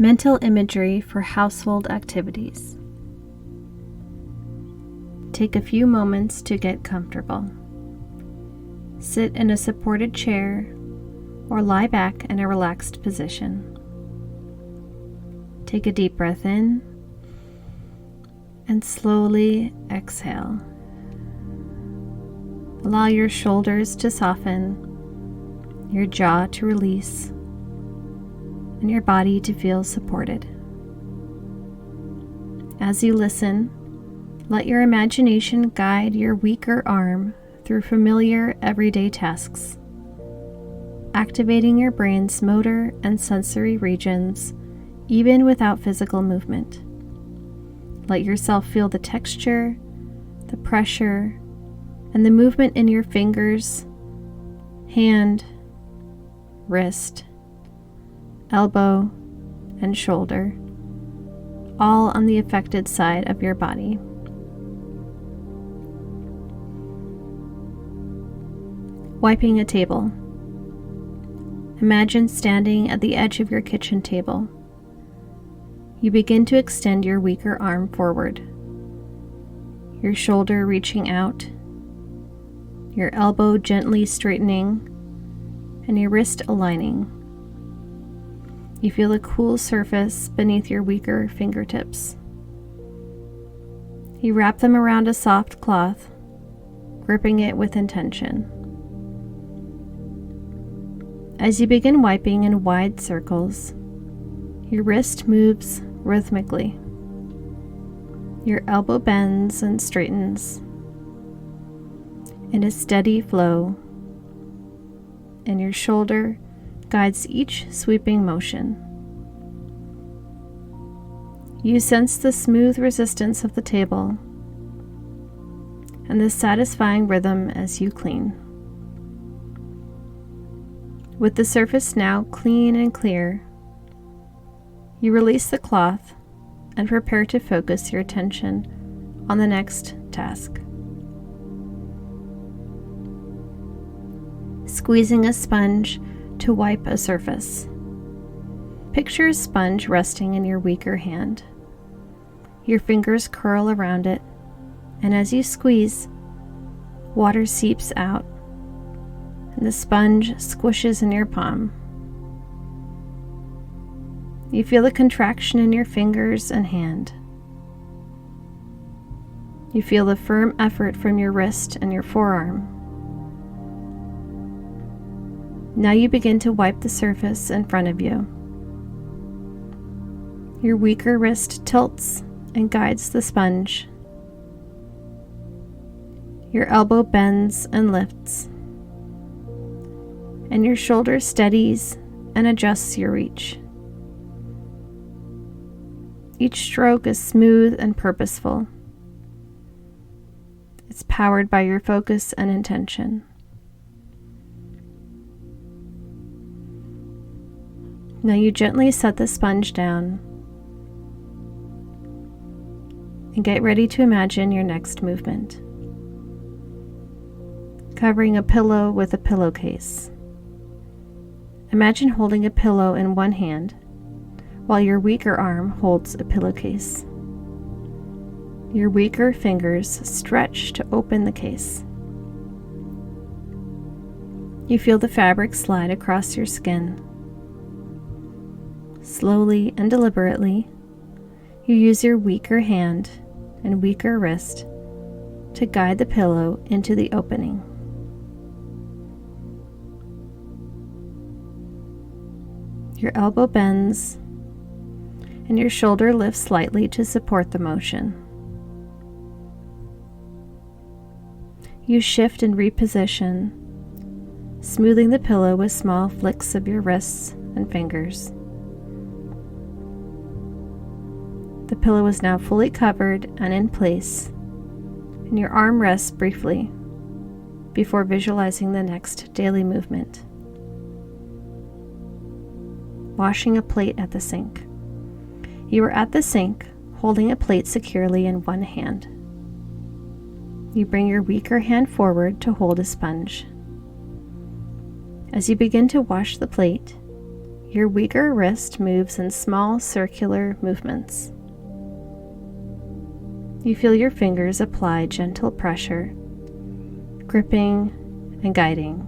Mental imagery for household activities. Take a few moments to get comfortable. Sit in a supported chair or lie back in a relaxed position. Take a deep breath in and slowly exhale. Allow your shoulders to soften, your jaw to release, and your body to feel supported. As you listen, let your imagination guide your weaker arm through familiar everyday tasks, activating your brain's motor and sensory regions even without physical movement. Let yourself feel the texture, the pressure, and the movement in your fingers, hand, wrist, elbow, and shoulder, all on the affected side of your body. Wiping a table. Imagine standing at the edge of your kitchen table. You begin to extend your weaker arm forward, your shoulder reaching out, your elbow gently straightening, and your wrist aligning. You feel a cool surface beneath your weaker fingertips. You wrap them around a soft cloth, gripping it with intention. As you begin wiping in wide circles, your wrist moves rhythmically. Your elbow bends and straightens in a steady flow, and your shoulder guides each sweeping motion. You sense the smooth resistance of the table and the satisfying rhythm as you clean. With the surface now clean and clear, you release the cloth and prepare to focus your attention on the next task. Squeezing a sponge to wipe a surface. Picture a sponge resting in your weaker hand. Your fingers curl around it, and as you squeeze, water seeps out, and the sponge squishes in your palm. You feel the contraction in your fingers and hand. You feel the firm effort from your wrist and your forearm. Now you begin to wipe the surface in front of you. Your weaker wrist tilts and guides the sponge. Your elbow bends and lifts, and your shoulder steadies and adjusts your reach. Each stroke is smooth and purposeful. It's powered by your focus and intention. Now you gently set the sponge down and get ready to imagine your next movement. Covering a pillow with a pillowcase. Imagine holding a pillow in one hand while your weaker arm holds a pillowcase. Your weaker fingers stretch to open the case. You feel the fabric slide across your skin. Slowly and deliberately, you use your weaker hand and weaker wrist to guide the pillow into the opening. Your elbow bends, and your shoulder lifts slightly to support the motion. You shift and reposition, smoothing the pillow with small flicks of your wrists and fingers. The pillow is now fully covered and in place, and your arm rests briefly before visualizing the next daily movement. Washing a plate at the sink. You are at the sink, holding a plate securely in one hand. You bring your weaker hand forward to hold a sponge. As you begin to wash the plate, Your weaker wrist moves in small circular movements. You feel your fingers apply gentle pressure, gripping and guiding.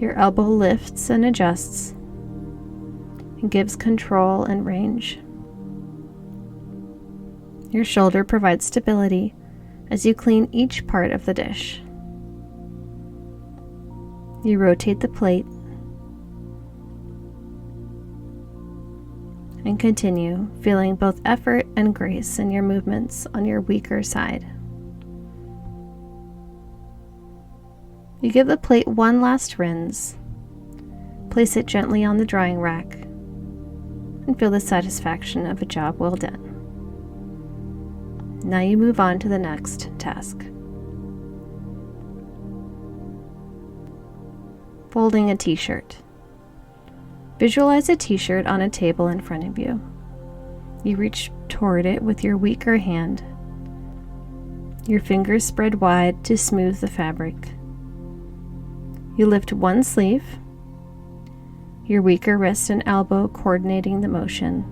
Your elbow lifts and adjusts and gives control and range. Your shoulder provides stability as you clean each part of the dish. You rotate the plate and continue, feeling both effort and grace in your movements on your weaker side. You give the plate one last rinse, place it gently on the drying rack, and feel the satisfaction of a job well done. Now you move on to the next task. Folding a t-shirt. Visualize a t-shirt on a table in front of you. You reach toward it with your weaker hand. Your fingers spread wide to smooth the fabric. You lift one sleeve, your weaker wrist and elbow coordinating the motion.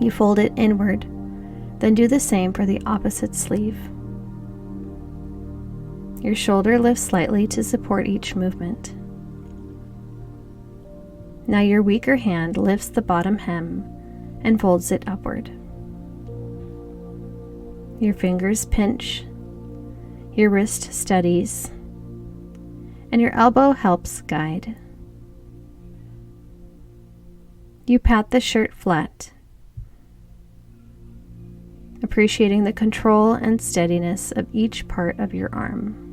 You fold it inward, then do the same for the opposite sleeve. Your shoulder lifts slightly to support each movement. Now your weaker hand lifts the bottom hem and folds it upward. Your fingers pinch, your wrist steadies, and your elbow helps guide. You pat the shirt flat, appreciating the control and steadiness of each part of your arm.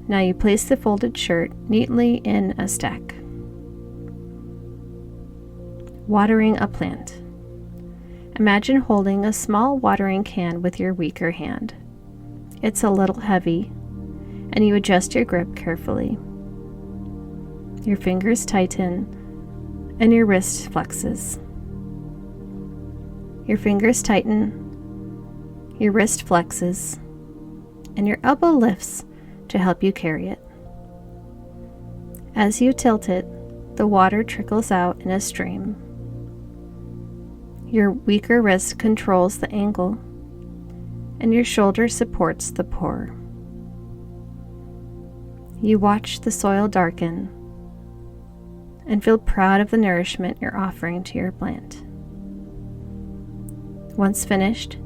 Now you place the folded shirt neatly in a stack. Watering a plant. Imagine holding a small watering can with your weaker hand. It's a little heavy, and you adjust your grip carefully. Your fingers tighten, and your wrist flexes. Your fingers tighten, your wrist flexes, and your elbow lifts to help you carry it. As you tilt it, the water trickles out in a stream. Your weaker wrist controls the angle, and your shoulder supports the pour. You watch the soil darken and feel proud of the nourishment you're offering to your plant. Once finished,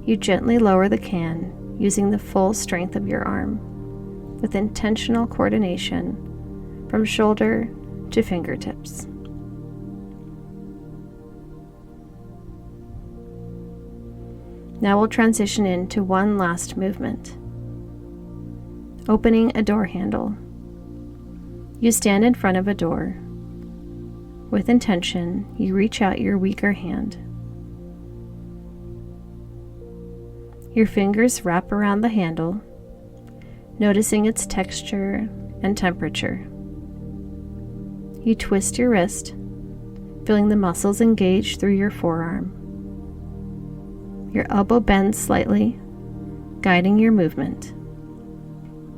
you gently lower the can using the full strength of your arm, with intentional coordination from shoulder to fingertips. Now we'll transition into one last movement. Opening a door handle. You stand in front of a door. With intention, you reach out your weaker hand. Your fingers wrap around the handle, noticing its texture and temperature. You twist your wrist, feeling the muscles engage through your forearm. Your elbow bends slightly, guiding your movement.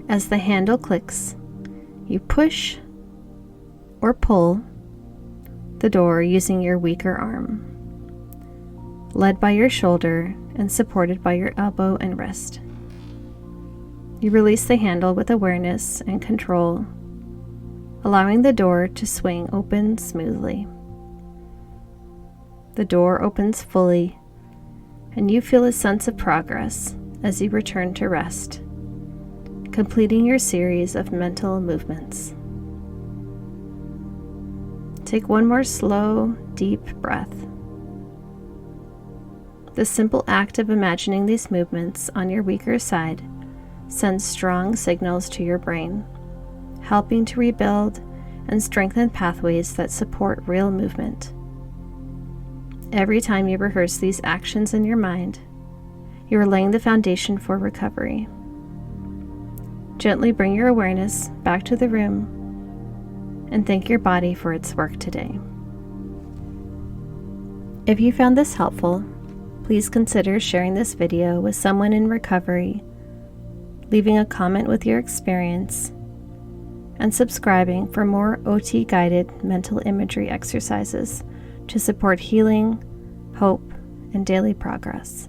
As the handle clicks, you push or pull the door using your weaker arm, led by your shoulder and supported by your elbow and wrist. You release the handle with awareness and control, allowing the door to swing open smoothly. The door opens fully, and you feel a sense of progress as you return to rest, completing your series of mental movements. Take one more slow, deep breath. The simple act of imagining these movements on your weaker side sends strong signals to your brain, helping to rebuild and strengthen pathways that support real movement. Every time you rehearse these actions in your mind, you are laying the foundation for recovery. Gently bring your awareness back to the room and thank your body for its work today. If you found this helpful, please consider sharing this video with someone in recovery, leaving a comment with your experience, and subscribing for more OT guided mental imagery exercises to support healing, hope, and daily progress.